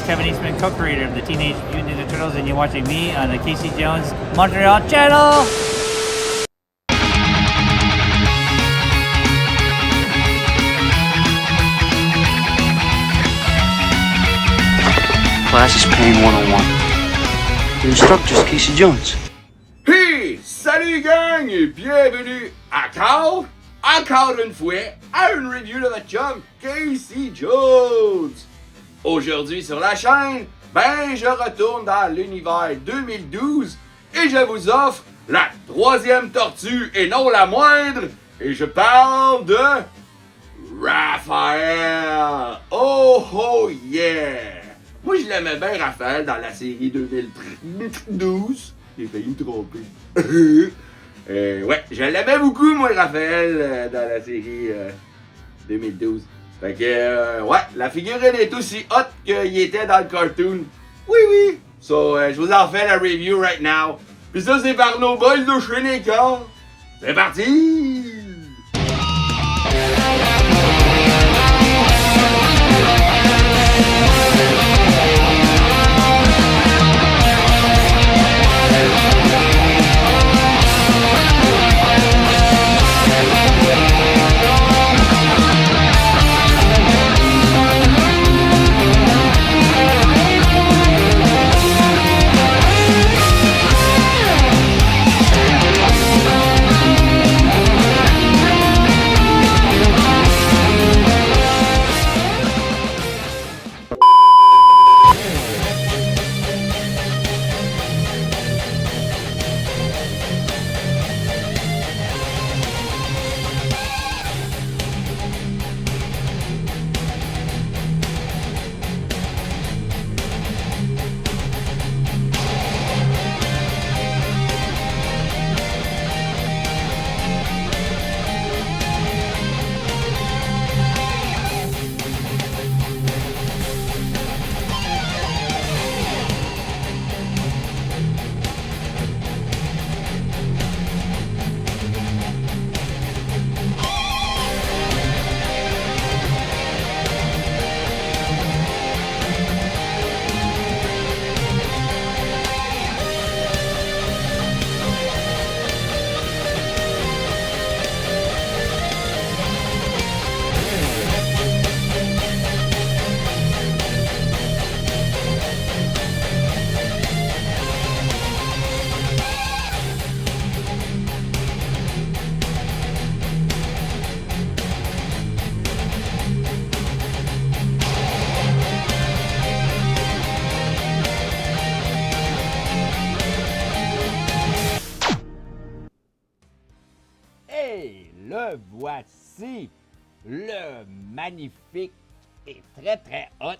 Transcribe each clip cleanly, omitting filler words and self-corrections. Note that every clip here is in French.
is Kevin Eastman, co-creator of the Teenage Mutant Ninja Turtles, and you're watching me on the Casey Jones Montreal channel. Class is Pain 101. The instructor's Casey Jones. Hey! Salut gang et bienvenue encore une fois, à une review de votre chum Casey Jones! Aujourd'hui sur la chaîne, je retourne dans l'univers 2012 et je vous offre la troisième tortue et non la moindre, et je parle de Raphaël! Oh yeah! Moi je l'aimais bien Raphaël dans la série 2012. J'ai failli me tromper. Ouais, je l'aimais beaucoup, moi, Raphaël, dans la série 2012. Fait que, ouais, la figurine est aussi hot qu'il était dans le cartoon. Oui. So, je vous en fais la review right now. Puis ça, c'est par nos boys de chez Neka. C'est parti! Le voici, le magnifique et très hot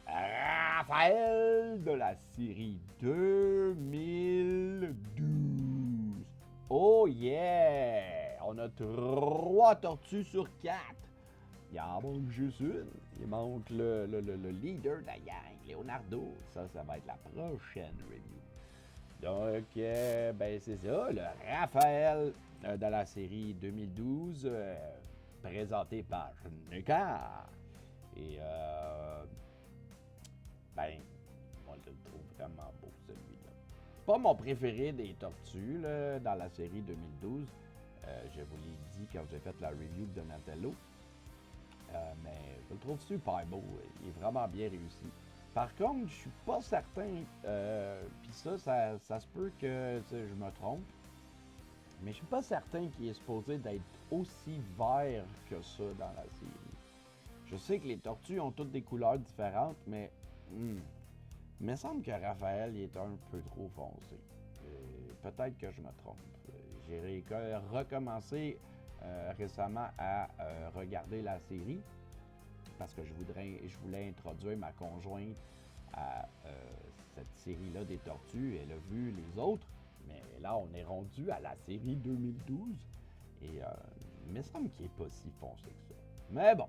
Raphaël de la série 2012. Oh yeah! On a 3 tortues sur 4. Il en manque juste une. Il manque le leader de la gang, Leonardo. Ça va être la prochaine review. Donc, c'est ça, le Raphaël de la série 2012, présenté par Neka. Et, moi, je le trouve vraiment beau, celui-là. C'est pas mon préféré des tortues, là, dans la série 2012. Je vous l'ai dit quand j'ai fait la review de Donatello. Mais je le trouve super beau. Il est vraiment bien réussi. Par contre, je suis pas certain, puis ça se peut que je me trompe, mais je suis pas certain qu'il est supposé d'être aussi vert que ça dans la série. Je sais que les tortues ont toutes des couleurs différentes, mais il me semble que Raphaël est un peu trop foncé. Peut-être que je me trompe. J'ai recommencé récemment à regarder la série, parce que je voulais introduire ma conjointe à cette série-là des tortues. Elle a vu les autres, mais là, on est rendu à la série 2012. Et il me semble qu'il n'est pas si foncé que ça. Mais bon,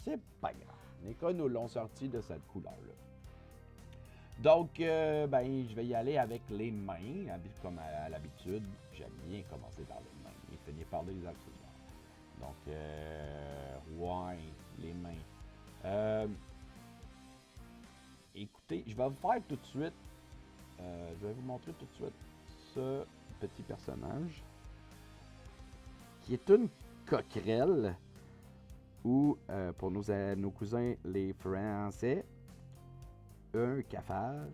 c'est pas grave. Neka nous l'ont sorti de cette couleur-là. Donc, je vais y aller avec les mains, comme à l'habitude. J'aime bien commencer par les mains et finir par les accessoires. Donc, ouais, les mains. écoutez, je vais vous faire tout de suite, je vais vous montrer tout de suite ce petit personnage qui est une coquerelle ou, pour nos cousins les Français, un cafard.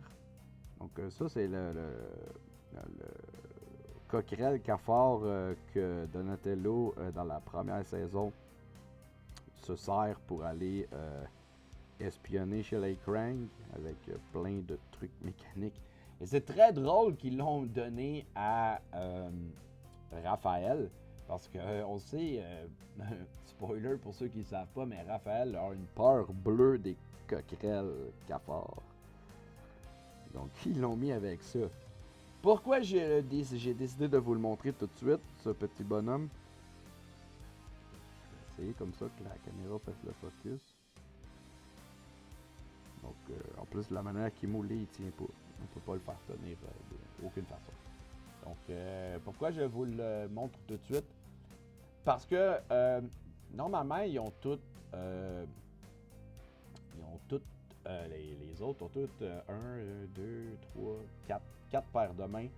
Donc ça, c'est le coquerel cafard que Donatello, dans la première saison, se sert pour aller espionner chez les Krang avec plein de trucs mécaniques. Et c'est très drôle qu'ils l'ont donné à Raphaël, parce que on sait, spoiler pour ceux qui ne savent pas, mais Raphaël a une peur bleue des coquerelles cafards. Donc ils l'ont mis avec ça. Pourquoi j'ai décidé de vous le montrer tout de suite, ce petit bonhomme? Je vais essayer comme ça que la caméra fasse le focus. Donc, en plus, la manière qu'il est moulé, il tient pas. On ne peut pas le faire tenir d'aucune façon. Donc, pourquoi je vous le montre tout de suite? Parce que, normalement, ils ont toutes... les autres ont toutes 1, 2, 3, 4 paires de mains.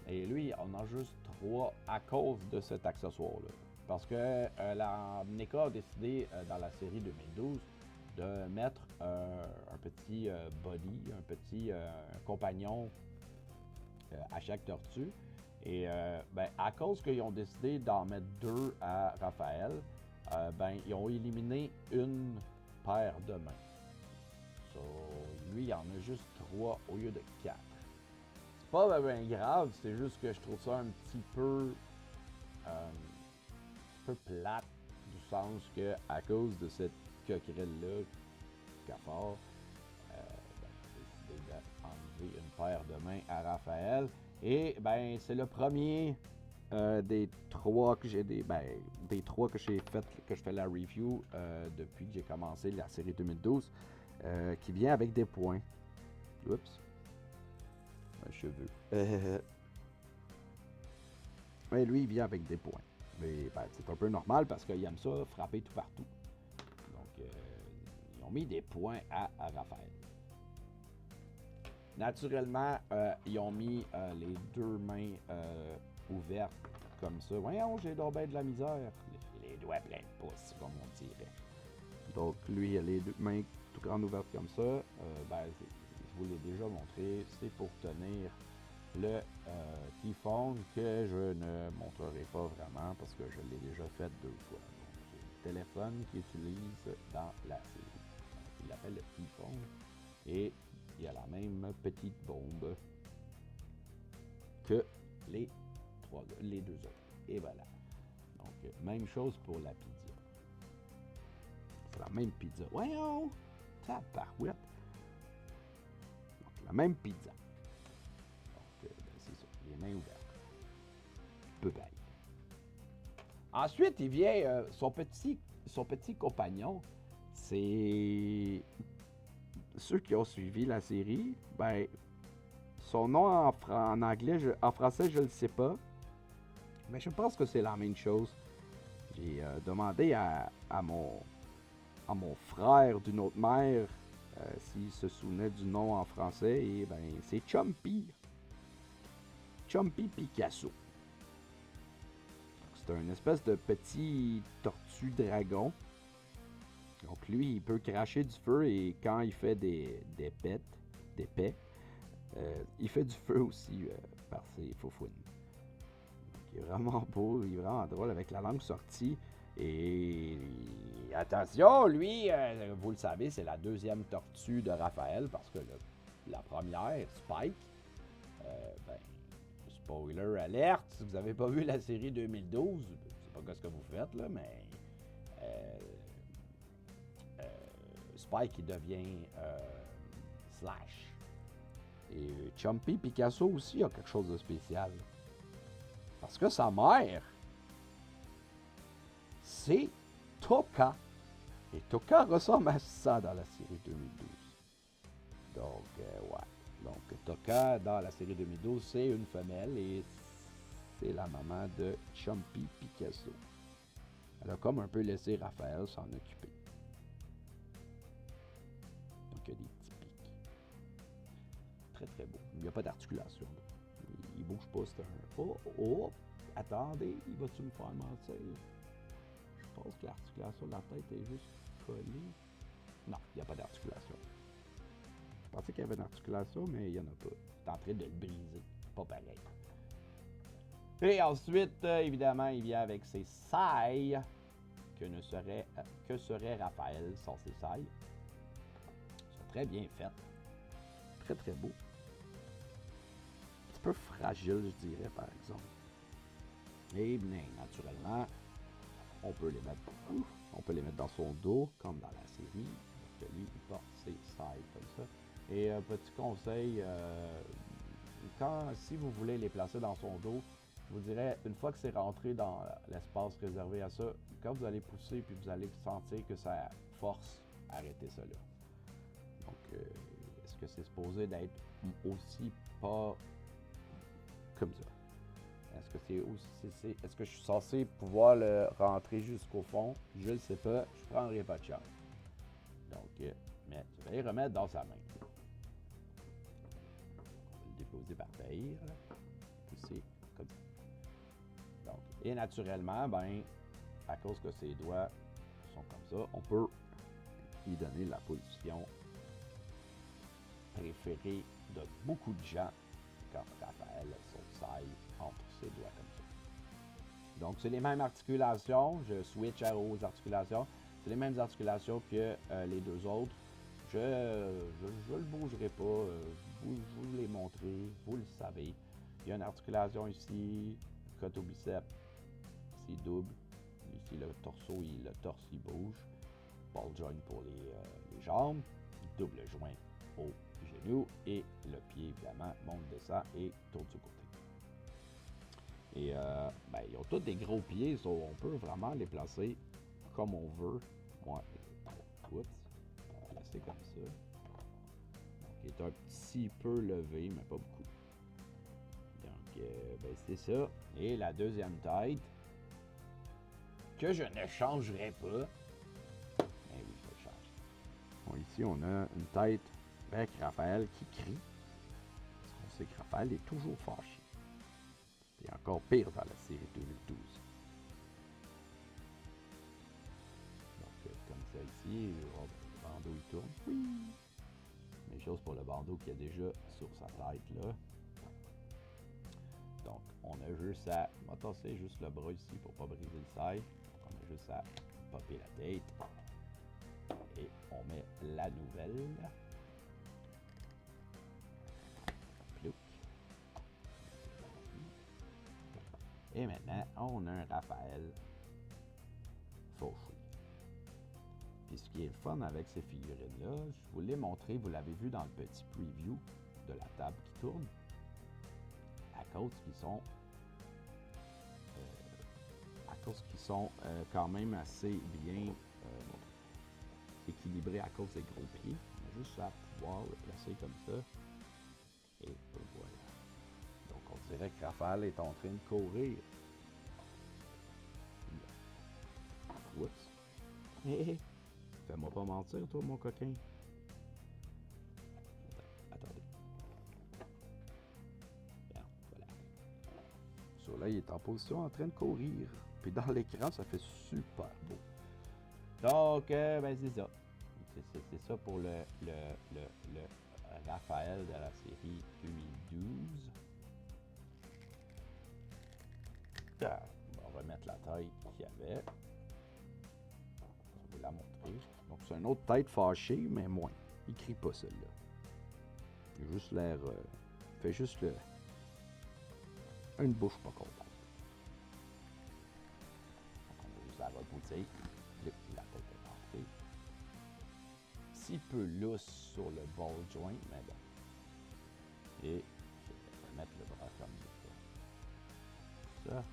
Et lui, on en a juste 3 à cause de cet accessoire-là. Parce que la NECA a décidé, dans la série 2012, de mettre un petit body, un petit compagnon à chaque tortue. Et à cause qu'ils ont décidé d'en mettre 2 à Raphaël, ils ont éliminé une paire de mains. So, lui, il en a juste 3 au lieu de 4. C'est pas bien grave, c'est juste que je trouve ça un petit peu plate, du sens que à cause de cette coquerelle-là, cafard, j'ai décidé d'enlever une paire de mains à Raphaël. Et c'est le premier des 3 que j'ai des 3 que j'ai fait, que je fais la review depuis que j'ai commencé la série 2012, qui vient avec des points. Oups. Un cheveu. Mais lui, il vient avec des points. Mais c'est un peu normal parce qu'il aime ça, frapper tout partout. Donc, ils ont mis des points à Raphaël. Naturellement, ils ont mis les 2 mains ouvertes comme ça. Voyons, j'ai donc bien de la misère. Les doigts pleins de pouces, comme on dirait. Donc, lui, il a les 2 mains tout grandes ouvertes comme ça. Je vous l'ai déjà montré. C'est pour tenir le Typhon que je ne montrerai pas vraiment parce que je l'ai déjà fait 2 fois. Donc, c'est le téléphone qu'il utilise dans la série. Donc, il l'appelle le Typhon et il y a la même petite bombe que les 2 autres. Et voilà. Donc, même chose pour la pizza. C'est la même pizza. Voyons! Tabarouette! Donc, la même pizza. Donc, c'est ça. Les mains ouvertes. Peu belle. Ensuite, il vient son petit compagnon. C'est... Ceux qui ont suivi la série, son nom en anglais, en français, je ne le sais pas. Mais je pense que c'est la même chose. J'ai demandé à mon frère d'une autre mère s'il se souvenait du nom en français. Et c'est Chompy. Chompy Picasso. C'est une espèce de petit tortue dragon. Donc lui, il peut cracher du feu et quand il fait des pets, il fait du feu aussi par ses faufouines. Donc il est vraiment beau, il est vraiment drôle avec la langue sortie. Et attention, lui, vous le savez, c'est la 2e tortue de Raphaël parce que la première, Spike, spoiler alerte, si vous n'avez pas vu la série 2012, je sais pas ce que vous faites là, mais Spike il devient Slash. Et Chompy Picasso aussi a quelque chose de spécial. Parce que sa mère, c'est Tokka. Et Tokka ressemble à ça dans la série 2012. Donc, ouais. Donc, Tokka, dans la série 2012, c'est une femelle et c'est la maman de Chompy Picasso. Elle a comme un peu laissé Raphaël s'en occuper. Donc, il y a des petits pics. très très beau. Il n'y a pas d'articulation. Il bouge pas, c'est un... Oh, attendez, il va-tu me faire mentir? Je pense que l'articulation de la tête est juste collée. Non, il n'y a pas d'articulation. Je pensais qu'il y avait une articulation, mais il n'y en a pas. C'est en train de le briser. Pas pareil. Et ensuite, évidemment, il vient avec ses sailles. Que serait Raphaël sans ses sailles? Ils sont très bien faites. Très, très beau. Un petit peu fragile, je dirais, par exemple. Et bien, naturellement, on peut les mettre dans son dos, comme dans la série. Parce que lui, il porte ses sailles comme ça. Et petit conseil, si vous voulez les placer dans son dos, je vous dirais, une fois que c'est rentré dans l'espace réservé à ça, quand vous allez pousser puis vous allez sentir que ça force, arrêtez ça là. Donc, est-ce que c'est supposé d'être aussi pas comme ça? Est-ce que je suis censé pouvoir le rentrer jusqu'au fond? Je ne sais pas, je ne prendrai pas de chance. Donc, mais je vais les remettre dans sa main. On va le déposer par terre. Pousser comme ça. Donc, et naturellement, ben, à cause que ses doigts sont comme ça, on peut lui donner la position préférée de beaucoup de gens quand Raphaël son saille entre ses doigts comme ça. Donc, c'est les mêmes articulations. Je switch aux articulations. C'est les mêmes articulations que les deux autres. Je ne le bougerai pas. Vous les montrez. Vous le savez. Il y a une articulation ici. Côte au biceps, c'est double. Ici, le torse, il bouge. Ball joint pour les jambes. Double joint au genou. Et le pied, évidemment, monte, descend et tourne du côté. Et ils ont tous des gros pieds. On peut vraiment les placer comme on veut. Moi, oups, on va placer comme ça. Donc, il est un petit peu levé, mais pas beaucoup. C'est ça. Et la deuxième tête, que je ne changerai pas. Mais oui, je vais le changer. Bon, ici, on a une tête avec Raphaël qui crie. Parce qu'on sait que Raphaël est toujours fâché. C'est encore pire dans la série 2012. Donc, comme ça ici, le bandeau il tourne. Oui. Même chose pour le bandeau qu'il y a déjà sur sa tête là. Donc, on a juste à tasser juste le bras ici pour ne pas briser le sail. On a juste à popper la tête. Et on met la nouvelle. Plouc. Et maintenant, on a un Raphaël fauché. Puis ce qui est le fun avec ces figurines-là, je vous l'ai montré, vous l'avez vu dans le petit preview de la table qui tourne. À cause qu'ils sont quand même assez bien équilibrés à cause des gros pieds. On a juste à pouvoir le placer comme ça. Et voilà. Donc on dirait que Raphaël est en train de courir. Oups. Hé, fais-moi pas mentir, toi, mon coquin. Attendez. Bien, voilà. So, là, il est en position en train de courir. Puis dans l'écran, ça fait super beau. Donc, c'est ça. C'est ça pour le Raphaël de la série 2012. On va remettre la taille qu'il y avait. Je vais la montrer. Donc, c'est une autre tête fâchée, mais moins. Il crie pas celle-là. Il a juste l'air... fait juste une bouche pas contente. Donc, on va juste la reboutir. La tête est rentrée. Un petit peu lousse sur le ball joint, mais bon. Et je vais mettre le bras comme ça. Ça.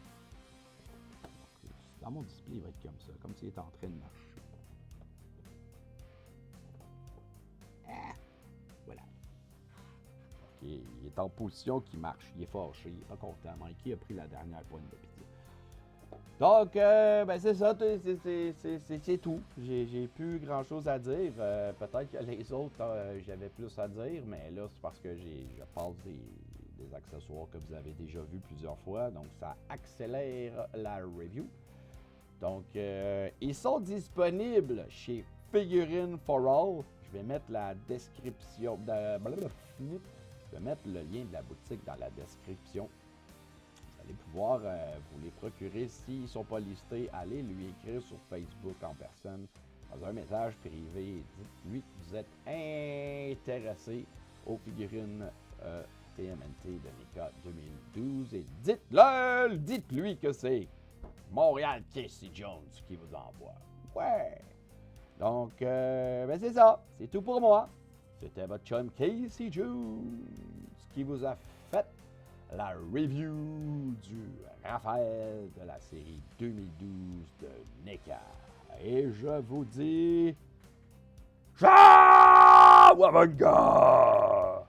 Dans mon display, il va être comme ça, comme s'il était en train de marcher. Ah, voilà. Ok, il est en position qui marche. Il est fâché, il est pas content. Mikey a pris la dernière pointe de pizza. Donc, ben c'est ça, c'est tout. J'ai plus grand chose à dire. Peut-être que les autres, j'avais plus à dire, mais là, c'est parce que je passe des accessoires que vous avez déjà vus plusieurs fois, donc ça accélère la review. Donc, ils sont disponibles chez Figurine for All. Je vais mettre la description. Je vais mettre le lien de la boutique dans la description. Vous allez pouvoir vous les procurer. S'ils ne sont pas listés, allez lui écrire sur Facebook en personne, dans un message privé. Dites-lui que vous êtes intéressé aux figurines TMNT de NECA 2012 et dites-lui que c'est Montréal Casey Jones qui vous envoie. Ouais! Donc, ben c'est ça. C'est tout pour moi. C'était votre chum Casey Jones qui vous a fait la review du Raphaël de la série 2012 de NECA. Et je vous dis... Ciao, Wabanga!